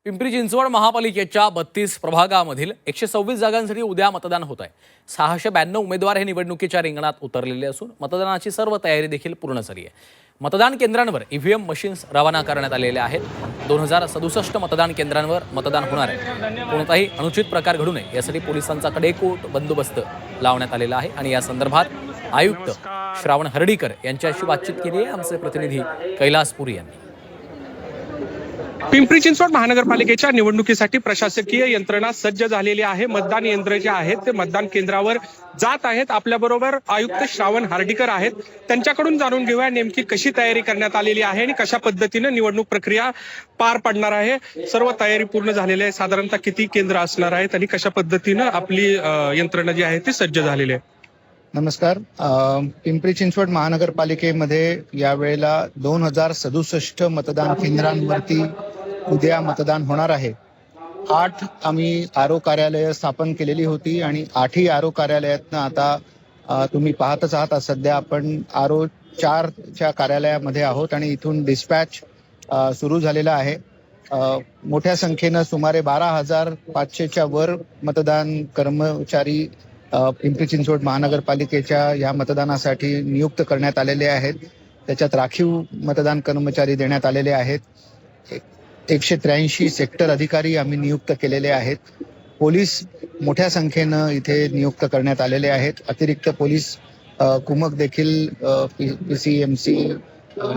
पिंपरी चिंचवड महापालिकेच्या 32 प्रभागामधील 126 जागांसाठी उद्या मतदान होत आहे। 692 उमेदवार हे निवडणुकीच्या रिंगणात उतरलेले असून मतदानाची सर्व तयारी देखील पूर्ण झाली आहे। मतदान केंद्रांवर ईव्हीएम मशीन्स रवाना करण्यात आलेले आहेत। 2067 मतदान केंद्रांवर मतदान होणार आहे। कोणताही अनुचित प्रकार घडू नये यासाठी पोलिसांचा कडेकोट बंदोबस्त लावण्यात आलेला आहे आणि या संदर्भात आयुक्त श्रावण हर्डीकर यांच्याशी बातचीत केली आहे आमचे प्रतिनिधी कैलास पुरी यांनी। पिंपरी चिंचवड महानगरपालिकेच्या निवडणुकीसाठी प्रशासकीय यंत्रणा सज्ज झालेली आहे। मतदान यंत्र जे आहेत ते मतदान केंद्रावर जात आहेत। आपल्याबरोबर आयुक्त श्रावण हार्डीकर आहेत, त्यांच्याकडून जाणून घेऊया नेमकी कशी तयारी करण्यात आलेली आहे आणि कशा पद्धतीने निवडणूक प्रक्रिया पार पडणार आहे। सर्व तयारी पूर्ण झालेली आहे। साधारणतः किती केंद्र असणार आहेत आणि कशा पद्धतीने आपली यंत्रणा जी आहे ती सज्ज झालेली आहे। नमस्कार। पिंपरी चिंचवड महानगरपालिकेमध्ये यावेळेला 2067 मतदान केंद्रांवरती उद्या मतदान होणार आहे। 8 आम्ही आरओ कार्यालय स्थापन केलेली होती आणि 8ही आरओ कार्यालयातनं आता तुम्ही पाहतच आहात, सध्या आपण आरओ 4च्या कार्यालयामध्ये आहोत आणि इथून डिस्पॅच सुरू झालेला आहे। मोठ्या संख्येनं सुमारे 12,500च्या वर मतदान कर्मचारी पिंपरी चिंचवड महानगरपालिकेच्या या मतदानासाठी नियुक्त करण्यात आलेले आहेत। त्याच्यात राखीव मतदान कर्मचारी देण्यात आलेले आहेत। 183 सेक्टर अधिकारी आम्ही नियुक्त केलेले आहेत। पोलीस मोठ्या संख्येनं इथे नियुक्त करण्यात आलेले आहेत। अतिरिक्त पोलीस कुमक देखील पीसीएमसी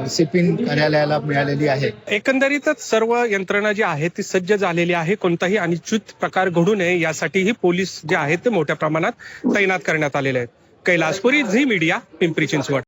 सिपिन कार्यालयाला मिळालेली आहे। एकंदरीतच सर्व यंत्रणा जी आहे ती सज्ज झालेली आहे। कोणताही अनुचित प्रकार घडू नये यासाठीही पोलीस जे आहेत ते मोठ्या प्रमाणात तैनात करण्यात आलेले आहेत। कैलास पुरी, झी मीडिया, पिंपरी चिंचवड।